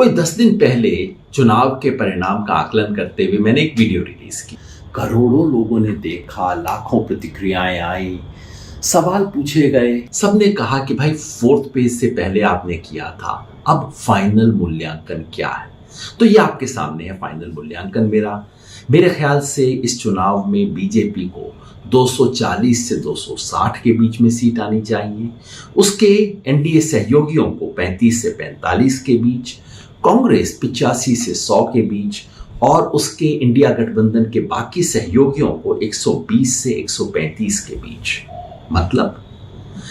कोई 10 दिन पहले चुनाव के परिणाम का आकलन करते हुए मैंने एक वीडियो रिलीज की। करोड़ों लोगों ने देखा, लाखों प्रतिक्रियाएं आई, सवाल पूछे गए। सबने कहा कि भाई 4th पेज से पहले आपने किया था, अब फाइनल मूल्यांकन क्या है? तो ये आपके सामने है फाइनल मूल्यांकन मेरे ख्याल से इस चुनाव में बीजेपी को 240 से 260 के बीच में सीट आनी चाहिए, उसके एनडीए सहयोगियों को 35 से 45 के बीच, कांग्रेस 85 से 100 के बीच और उसके इंडिया गठबंधन के बाकी सहयोगियों को 120 से 135 के बीच। मतलब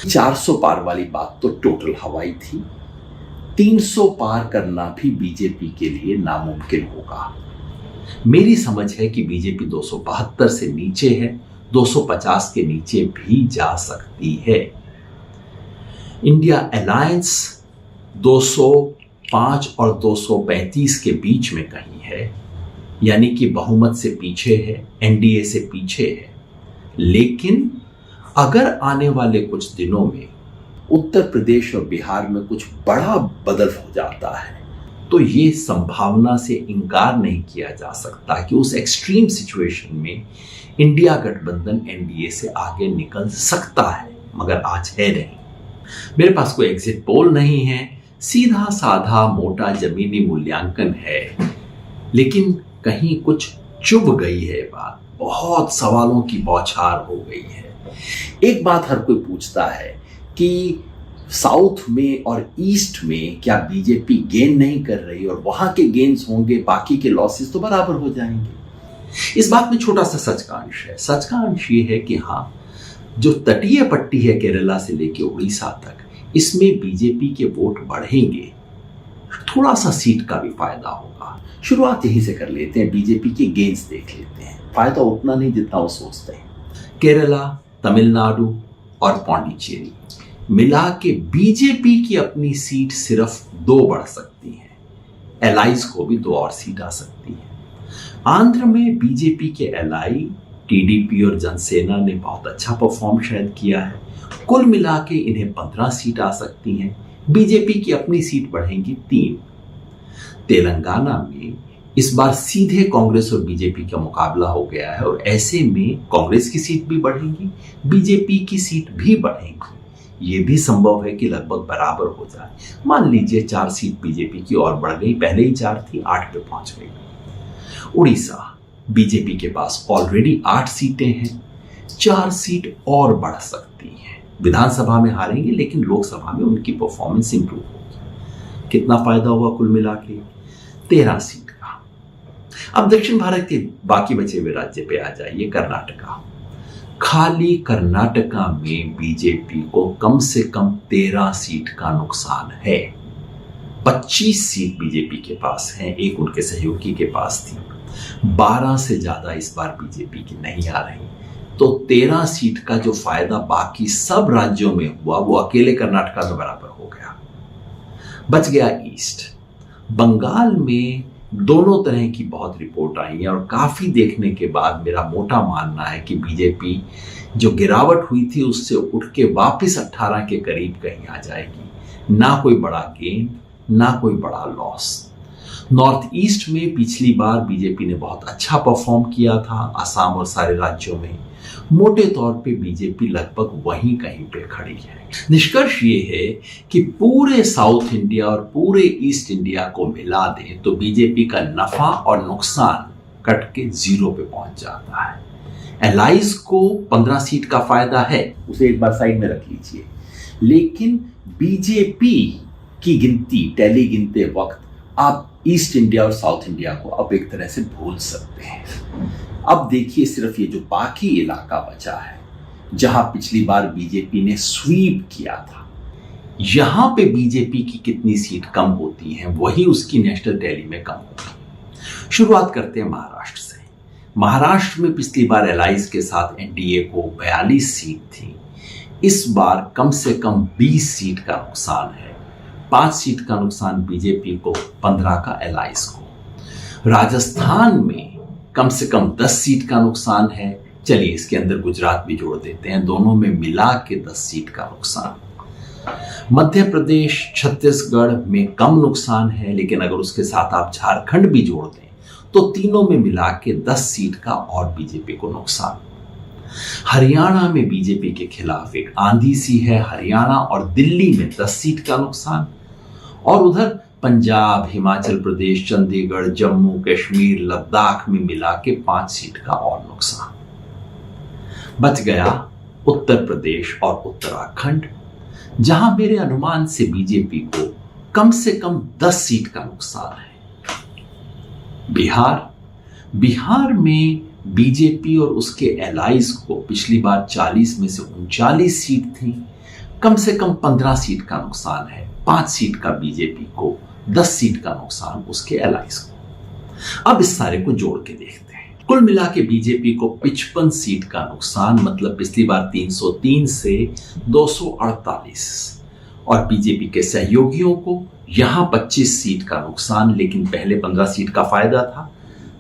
400 पार वाली बात तो टोटल हवाई थी। 300 पार करना भी बीजेपी के लिए नामुमकिन होगा। मेरी समझ है कि बीजेपी 272 से नीचे है, 250 के नीचे भी जा सकती है। इंडिया अलायंस 205 और 235 के बीच में कहीं है, यानी कि बहुमत से पीछे है, एनडीए से पीछे है। लेकिन अगर आने वाले कुछ दिनों में उत्तर प्रदेश और बिहार में कुछ बड़ा बदल हो जाता है तो ये संभावना से इनकार नहीं किया जा सकता कि उस एक्सट्रीम सिचुएशन में इंडिया गठबंधन एनडीए से आगे निकल सकता है, मगर आज है नहीं। मेरे पास कोई एग्जिट पोल नहीं है, सीधा साधा मोटा जमीनी मूल्यांकन है, लेकिन कहीं कुछ चुभ गई है बात, बहुत सवालों की बौछार हो गई है। एक बात हर कोई पूछता है कि साउथ में और ईस्ट में क्या बीजेपी गेन नहीं कर रही और वहां के गेन्स होंगे, बाकी के लॉसेस तो बराबर हो जाएंगे। इस बात में छोटा सा सच का अंश है। सच का अंश ये है कि हाँ, जो तटीय पट्टी है केरला से लेकर उड़ीसा तक, इसमें बीजेपी के वोट बढ़ेंगे, थोड़ा सा सीट का भी फायदा होगा। शुरुआत यहीं से कर लेते हैं, बीजेपी के गेन्स देख लेते हैं। फायदा उतना नहीं जितना वो सोचते हैं। केरला, तमिलनाडु और पौंडीचेरी मिला के बीजेपी की अपनी सीट सिर्फ 2 बढ़ सकती है। एलाइज को भी 2 और सीट आ सकती है। आंध्र में बीजेपी के एलाई टीडीपी और जनसेना ने बहुत अच्छा परफॉर्म शायद किया है। कुल मिला के इन्हें 15 सीट आ सकती हैं। बीजेपी की अपनी सीट बढ़ेंगी 3। तेलंगाना में इस बार सीधे कांग्रेस और बीजेपी का मुकाबला हो गया है और ऐसे में कांग्रेस की सीट भी बढ़ेंगी, बीजेपी की सीट भी बढ़ेंगी। ये भी संभव है कि लगभग बराबर हो जाए। मान लीजिए 4 सीट बीजेपी की और बढ़ गई, पहले ही 4 थी, 8 पे पहुंच गई। उड़ीसा, बीजेपी के पास ऑलरेडी 8 सीटें हैं, 4 सीट और बढ़ सकती हैं। विधानसभा में हारेंगे लेकिन लोकसभा में उनकी परफॉर्मेंस इंप्रूव होगी। कितना फायदा हुआ कुल मिला के? 13 सीट का। अब दक्षिण भारत के बाकी बचे हुए राज्य पे आ जाइए। कर्नाटका, खाली कर्नाटका में बीजेपी को कम से कम 13 सीट का नुकसान है। 25 सीट बीजेपी के पास है, एक उनके सहयोगी के पास थी। 12 से ज्यादा इस बार बीजेपी की नहीं आ रही, तो 13 सीट का जो फायदा बाकी सब राज्यों में हुआ वो अकेले कर्नाटका में बराबर हो गया। बच गया ईस्ट। बंगाल में दोनों तरह की बहुत रिपोर्ट आई है और काफी देखने के बाद मेरा मोटा मानना है कि बीजेपी जो गिरावट हुई थी उससे उठ के वापस 18 के करीब कहीं आ जाएगी। ना कोई बड़ा गेन, ना कोई बड़ा लॉस। नॉर्थ ईस्ट में पिछली बार बीजेपी ने बहुत अच्छा परफॉर्म किया था, असम और सारे राज्यों में। मोटे तौर पे बीजेपी लगभग वहीं कहीं पे खड़ी है। निष्कर्ष ये है कि पूरे साउथ इंडिया और पूरे ईस्ट इंडिया को मिला दें तो बीजेपी का नफा और नुकसान कट के 0 पे पहुंच जाता है। एलाइज को 15 सीट का फायदा है, उसे एक बार साइड में रख लीजिए। लेकिन बीजेपी की गिनती, टैली गिनते वक्त आप ईस्ट इंडिया और साउथ इंडिया को अब एक तरह से भूल सकते हैं। अब देखिए सिर्फ ये जो बाकी इलाका बचा है, जहां पिछली बार बीजेपी ने स्वीप किया था, यहां पे बीजेपी की कितनी सीट कम होती है, वही उसकी नेशनल टैली में कम होगी। शुरुआत करते हैं महाराष्ट्र से। महाराष्ट्र में पिछली बार एलाइज के साथ एनडीए को 42 सीट थी। इस बार कम से कम 20 सीट का नुकसान है। 5 सीट का नुकसान बीजेपी को, 15 का एलाइज को। राजस्थान में कम से कम 10 सीट का नुकसान है। चलिए इसके अंदर गुजरात भी जोड़ देते हैं, दोनों में मिला के 10 सीट का नुकसान। मध्य प्रदेश छत्तीसगढ़ में कम नुकसान है, लेकिन अगर उसके साथ आप झारखंड भी जोड़ दें तो तीनों में मिला के 10 सीट का और बीजेपी को नुकसान। हरियाणा में बीजेपी के खिलाफ एक आंधी सी है, हरियाणा और दिल्ली में 10 सीट का नुकसान, और उधर पंजाब, हिमाचल प्रदेश, चंडीगढ़, जम्मू कश्मीर, लद्दाख में मिला के 5 सीट का और नुकसान। बच गया उत्तर प्रदेश और उत्तराखंड, जहां मेरे अनुमान से बीजेपी को कम से कम 10 सीट का नुकसान है। बिहार में बीजेपी और उसके एलाइज को पिछली बार 40 में से 39 सीट थी, कम से कम 15 सीट का नुकसान है। 5 सीट का बीजेपी को, 10 सीट का नुकसान उसके एलाइज को। अब इस सारे को जोड़ के देखते हैं। कुल मिला के बीजेपी को 55 सीट का नुकसान, मतलब पिछली बार 303 से 248, और बीजेपी के सहयोगियों को यहां 25 सीट का नुकसान, लेकिन पहले 15 सीट का फायदा था,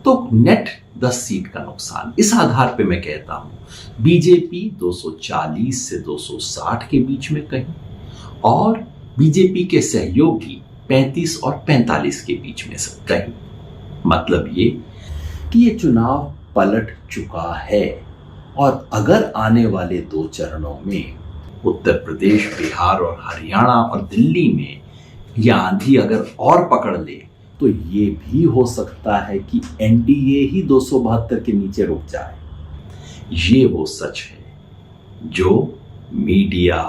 तो नेट 10 सीट का नुकसान। इस आधार पे मैं कहता हूं बीजेपी 240 से 260 के बीच में कहीं, और बीजेपी के सहयोगी 35 और 45 के बीच में कहीं। मतलब ये कि ये चुनाव पलट चुका है, और अगर आने वाले 2 चरणों में उत्तर प्रदेश, बिहार और हरियाणा और दिल्ली में यह आंधी अगर और पकड़ ले, तो ये भी हो सकता है कि एनडीए ही 272 के नीचे रुक जाए। ये वो सच है जो मीडिया,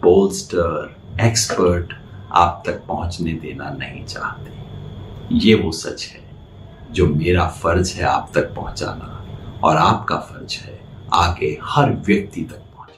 पोलस्टर, एक्सपर्ट आप तक पहुंचने देना नहीं चाहते। ये वो सच है जो मेरा फर्ज है आप तक पहुंचाना, और आपका फर्ज है आगे हर व्यक्ति तक